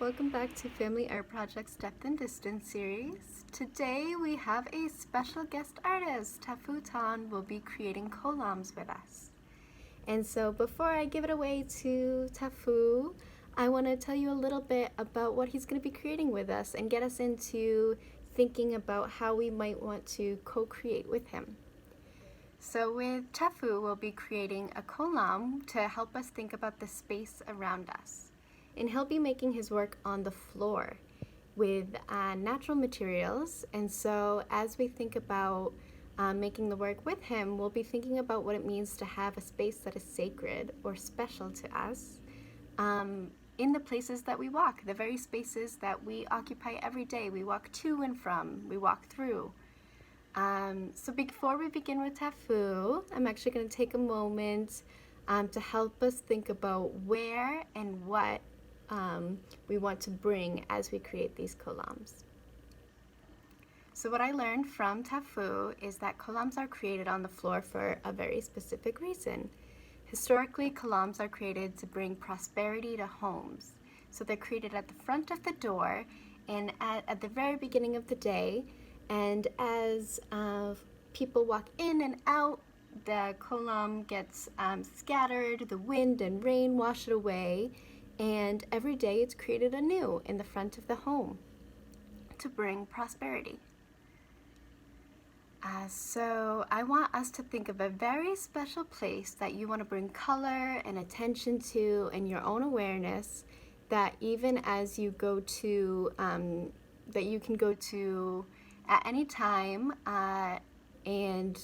welcome back to Family Art Project's Depth and Distance series. Today we have a special guest artist. Tattfoo Tan will be creating collams with us. And so before I give it away to Tattfoo, I want to tell you a little bit about what he's going to be creating with us and get us into thinking about how we might want to co-create with him. So with Tattfoo, we'll be creating a collam to help us think about the space around us. And he'll be making his work on the floor with natural materials. And so as we think about making the work with him, we'll be thinking about what it means to have a space that is sacred or special to us in the places that we walk, the very spaces that we occupy every day. We walk to and from, we walk through. So before we begin with Tattfoo, I'm actually going to take a moment to help us think about where and what we want to bring as we create these collams. So what I learned from Tattfoo is that collams are created on the floor for a very specific reason. Historically, collams are created to bring prosperity to homes. So they're created at the front of the door and at the very beginning of the day. And as people walk in and out, the collam gets scattered, the wind and rain wash it away, and every day it's created anew in the front of the home to bring prosperity. So I want us to think of a very special place that you want to bring color and attention to and your own awareness, that even as you go to, that you can go to at any time, and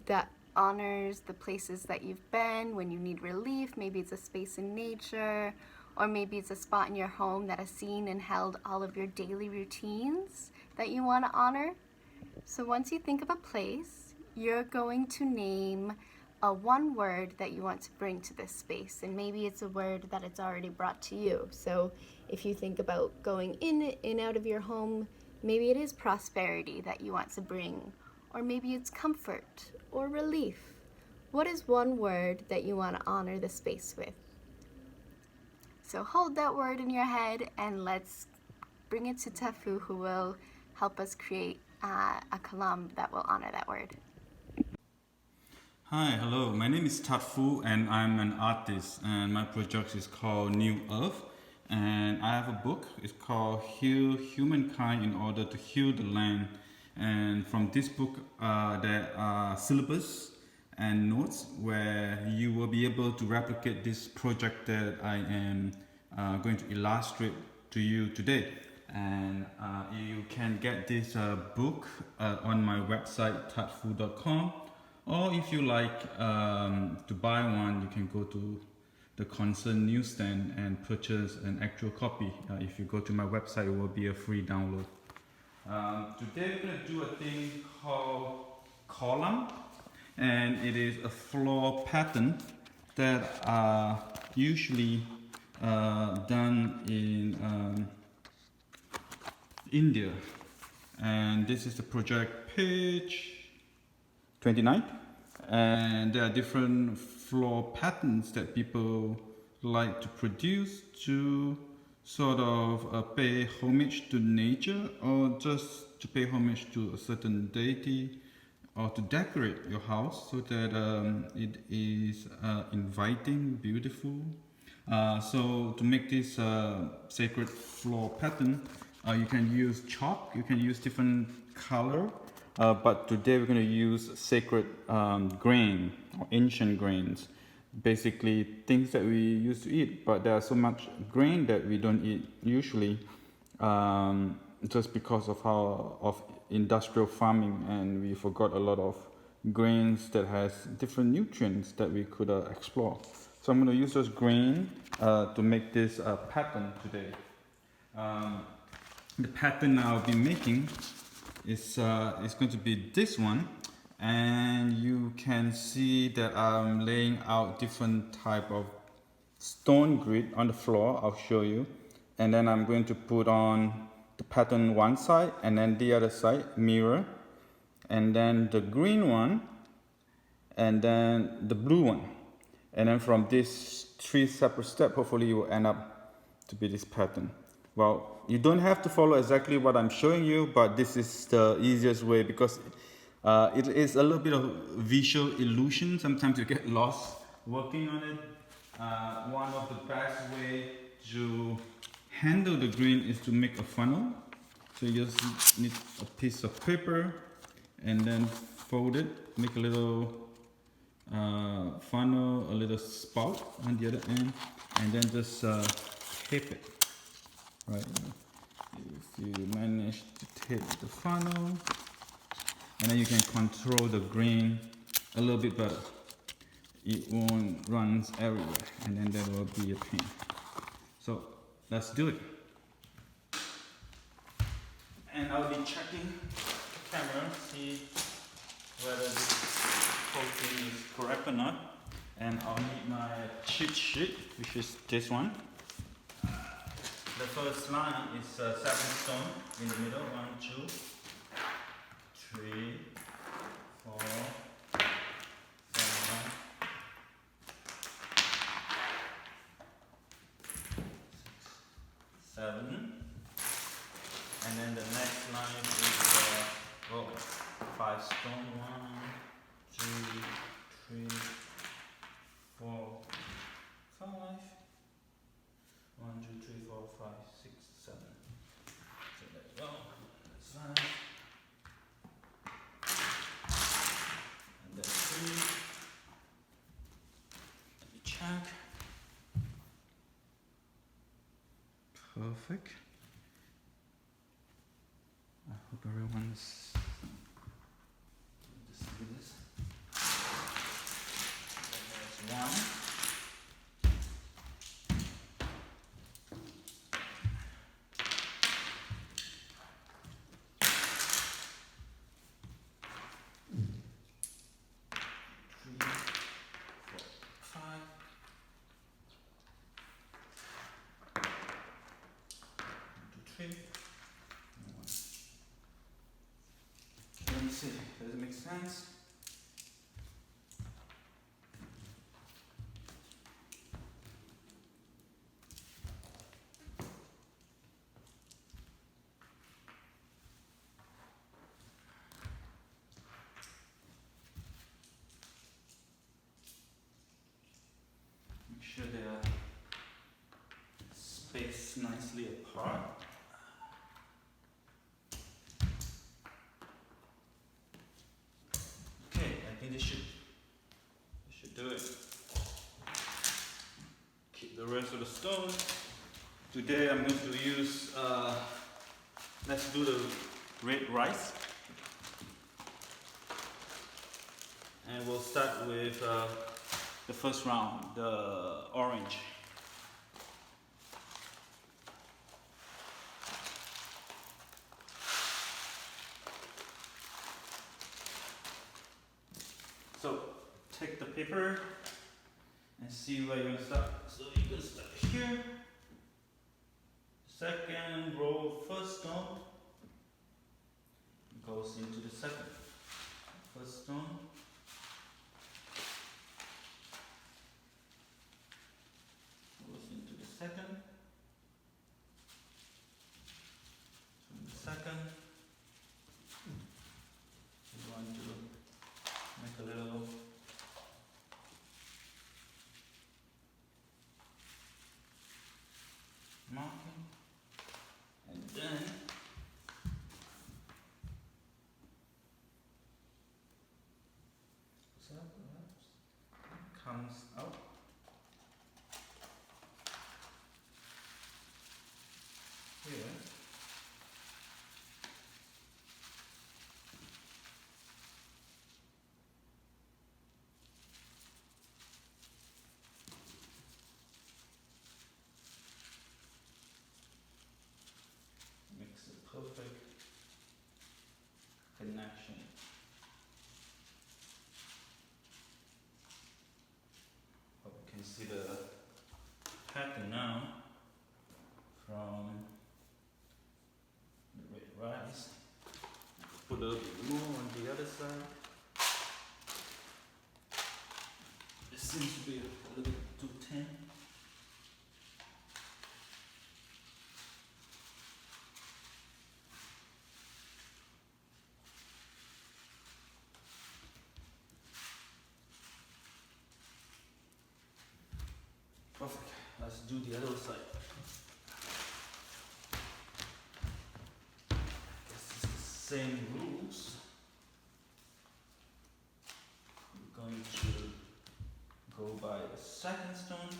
that honors the places that you've been when you need relief. Maybe it's a space in nature, or maybe it's a spot in your home that has seen and held all of your daily routines that you want to honor. So once you think of a place, you're going to name one word that you want to bring to this space, and maybe it's a word that it's already brought to you. So if you think about going in and out of your home, maybe it is prosperity that you want to bring, or maybe it's comfort or relief. What is one word that you want to honor the space with? So hold that word in your head and let's bring it to Tattfoo, who will help us create a collam that will honor that word. Hi, hello. My name is Tattfoo and I'm an artist, and my project is called New Earth. And I have a book. It's called Heal Humankind in Order to Heal the Land. And from this book, there are syllabus and notes where you will be able to replicate this project that I am going to illustrate to you today. And you can get this book on my website tattfoo.com, or if you like to buy one, you can go to the concerned newsstand and purchase an actual copy. If you go to my website, it will be a free download. Today we're going to do a thing called collam, and it is a floor pattern that are usually done in India. And this is the project page 29, and there are different floor patterns that people like to produce to sort of pay homage to nature, or just to pay homage to a certain deity, or to decorate your house so that it is inviting, beautiful. So to make this sacred floor pattern, you can use chalk, you can use different color, but today we're going to use sacred grain or ancient grains, basically things that we used to eat, but there are so much grain that we don't eat usually, just because of industrial farming, and we forgot a lot of grains that has different nutrients that we could explore. So I'm going to use those grain to make this pattern today. The pattern I'll be making is going to be this one, and you can see that I'm laying out different type of stone grid on the floor. I'll show you, and then I'm going to put on the pattern one side and then the other side mirror, and then the green one, and then the blue one, and then from these three separate steps, hopefully you will end up to be this pattern. Well, you don't have to follow exactly what I'm showing you, but this is the easiest way because it is a little bit of visual illusion. Sometimes you get lost working on it. One of the best way to handle the green is to make a funnel. So you just need a piece of paper and then fold it, make a little funnel, a little spout on the other end, and then just tape it. Right, if you manage to tape the funnel, and then you can control the grain a little bit better. It won't run everywhere, and then that will be a pain. So let's do it. And I'll be checking the camera, see whether this coating is correct or not. And I'll need my cheat sheet, which is this one. The first line is 7 stone in the middle. 1, 2, 3, 4, 5, 6, 7. And then the next line is 5 stone. 1, 2, 3, 4, 5. 1, 2, 3, 4, 5, 6, 7. So there you go. That's 5. And then 3. Let me check. Perfect. I hope everyone's to see this. There's 1. Let me see, does it make sense? Make sure they are spaced nicely apart. This should do it. Keep the rest of the stone. Today I'm going to use, let's do the red rice. And we'll start with the first round, the orange. So take the paper and see where you're going to start. So you can start here. Second row, first stone goes into the second. First stone. Goes into the second. From the second. You're going to make a little marking, and then comes out. Here. Makes a perfect connection. Hope you can see the pattern now from the red rice. Put a little bit more on the other side. This seems to be a little bit too thin. let's do the other side. This is the same rules. We're going to go by the second stone.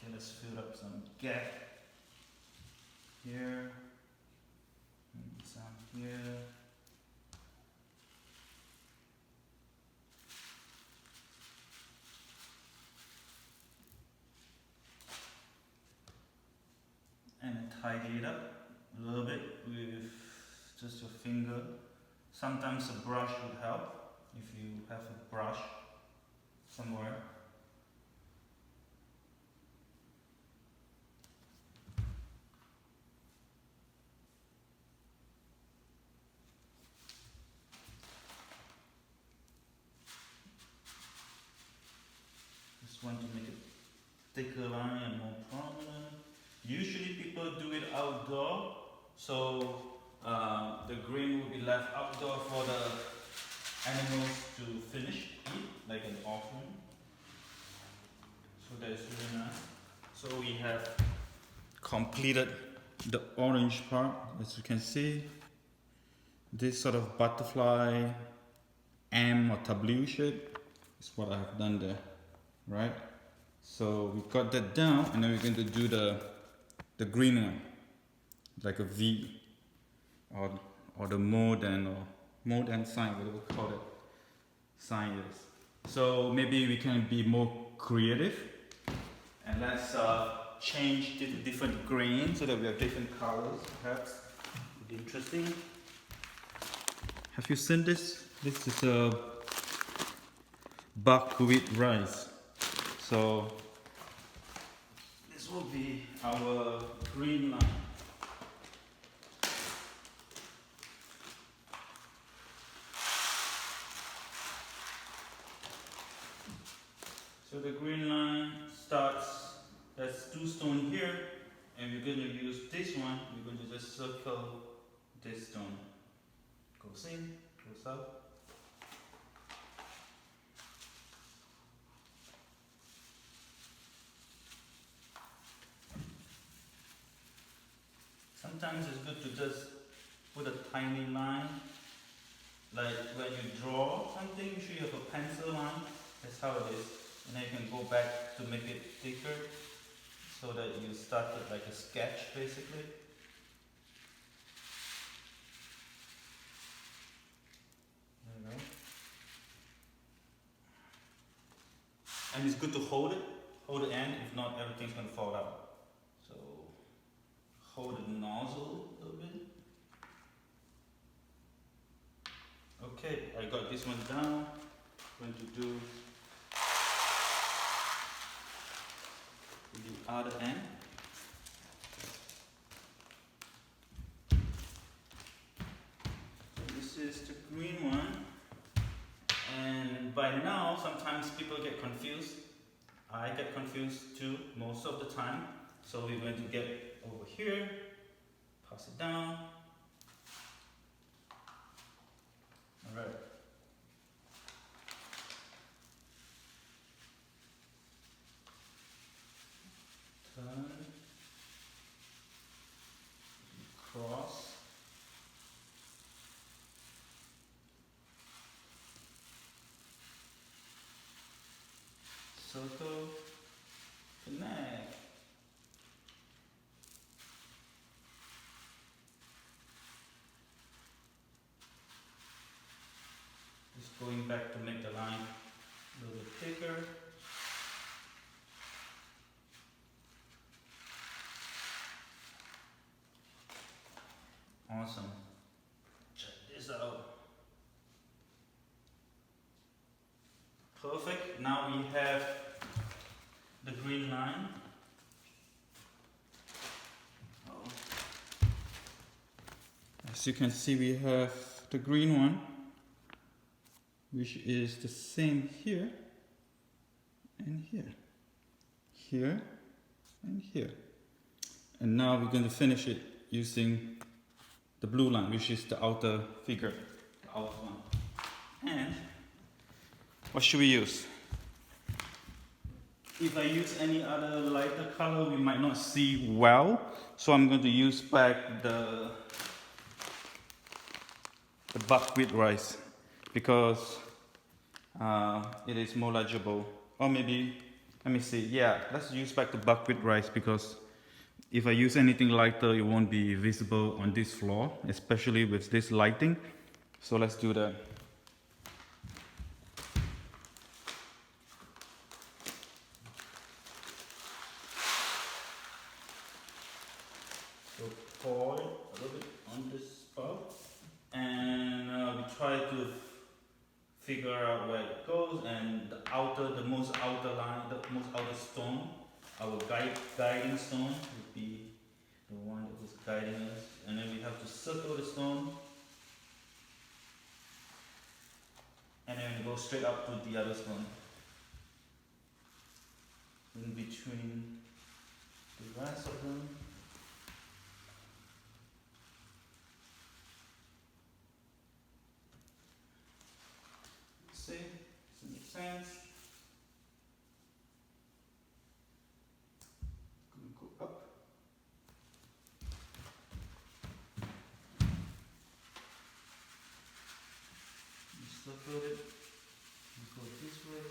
Okay, let's fill up some gap here, and some here. And tidy it up a little bit with just your finger. Sometimes a brush would help if you have a brush somewhere. Just want to make it thicker line and more prominent. Usually people do it outdoor, so the green will be left outdoor for the animals to finish, eat, like an offering. So that's really nice. So we have completed the orange part, as you can see. This sort of butterfly M or tableau shape is what I have done there, right? So we got that down, and then we're going to do the green one, like a V, or the mode and sign, whatever we call it, sign is. So maybe we can be more creative, and let's change to different grains so that we have different colors. Perhaps it'd be interesting. Have you seen this? This is a buckwheat rice. So this will be our green line. So the green line starts, that's 2 stone here, and we're going to use this one. We're going to just circle this stone. Goes in, goes out. Sometimes it's good to just put a tiny line, like when you draw something, you should have a pencil line. That's how it is. And then you can go back to make it thicker, so that you start with like a sketch basically. There you go. And it's good to hold the end, if not everything's gonna fall out. So hold the nozzle a little bit. Okay, I got this one down. I'm going to do the other end. So this is the green one. And by now, sometimes people get confused. I get confused too, most of the time. So we're going to get over here, pass it down. Alright. Turn. Cross. Circle. back to make the line a little bit thicker. Awesome. Check this out. Perfect. Now we have the green line. As you can see, we have the green one, which is the same here and here, here and here. And now we're going to finish it using the blue line, which is the outer figure, the outer one. And what should we use? If I use any other lighter color, we might not see well. So I'm going to use back the buckwheat rice because it is more legible. Or maybe, let me see, yeah, let's use back the buckwheat rice because if I use anything lighter, it won't be visible on this floor, especially with this lighting. So let's do that. So pour it a little bit on this spout, and we try to figure out where it goes. And the most outer line, the most outer stone, our guiding stone would be the one that is guiding us. And then we have to circle the stone, and then we go straight up to the other stone. In between the rest of them. See? Does it make sense? Gonna go up. Circle it. Go this way.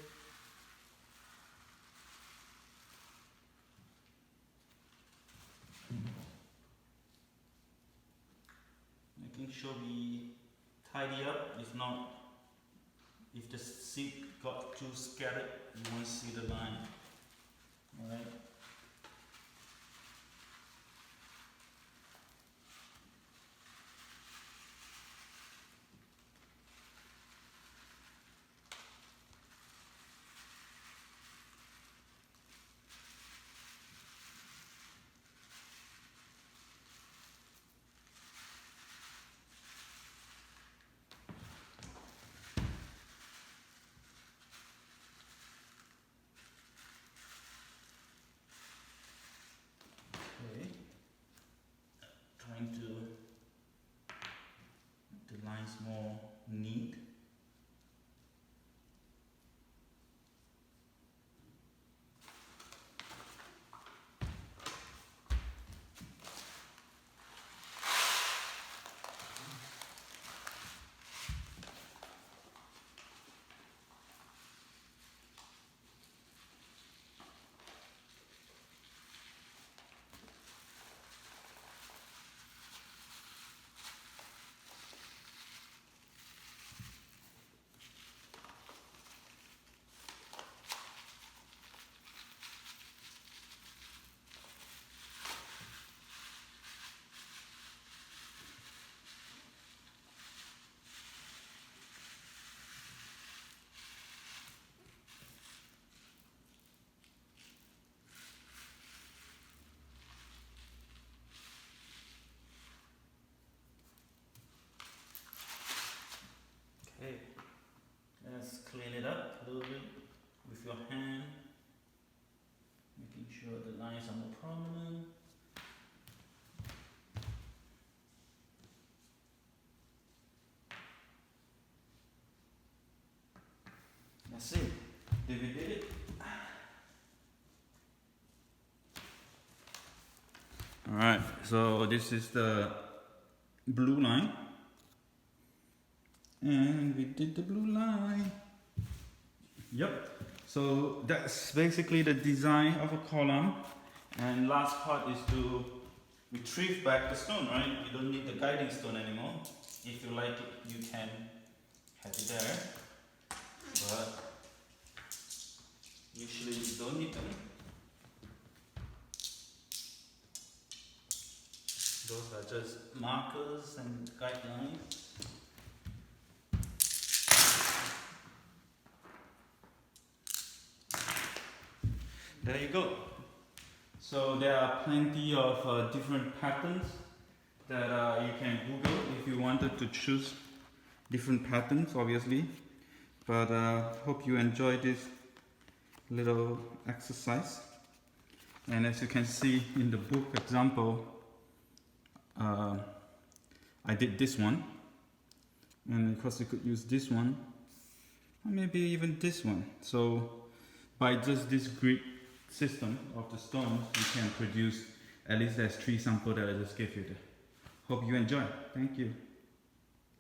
Making sure we tidy up. If not, if the seed got too scattered, you won't see the line. Alright? Okay. Trying to make the lines more neat. Okay, let's clean it up a little bit with your hand, making sure the lines are more prominent. That's it. Did we did it? Alright, so this is the blue line. And we did the blue line. Yep. So that's basically the design of a column. And last part is to retrieve back the stone, right? You don't need the guiding stone anymore. If you like it, you can have it there. but usually you don't need them. Those are just markers and guidelines. There you go. So there are plenty of different patterns that you can Google if you wanted to choose different patterns, obviously. But hope you enjoy this little exercise. And as you can see in the book example, I did this one, and of course you could use this one, or maybe even this one. So by just this grid system of the stones, you can produce at least there's 3 samples that I just gave you there. Hope you enjoy. Thank you.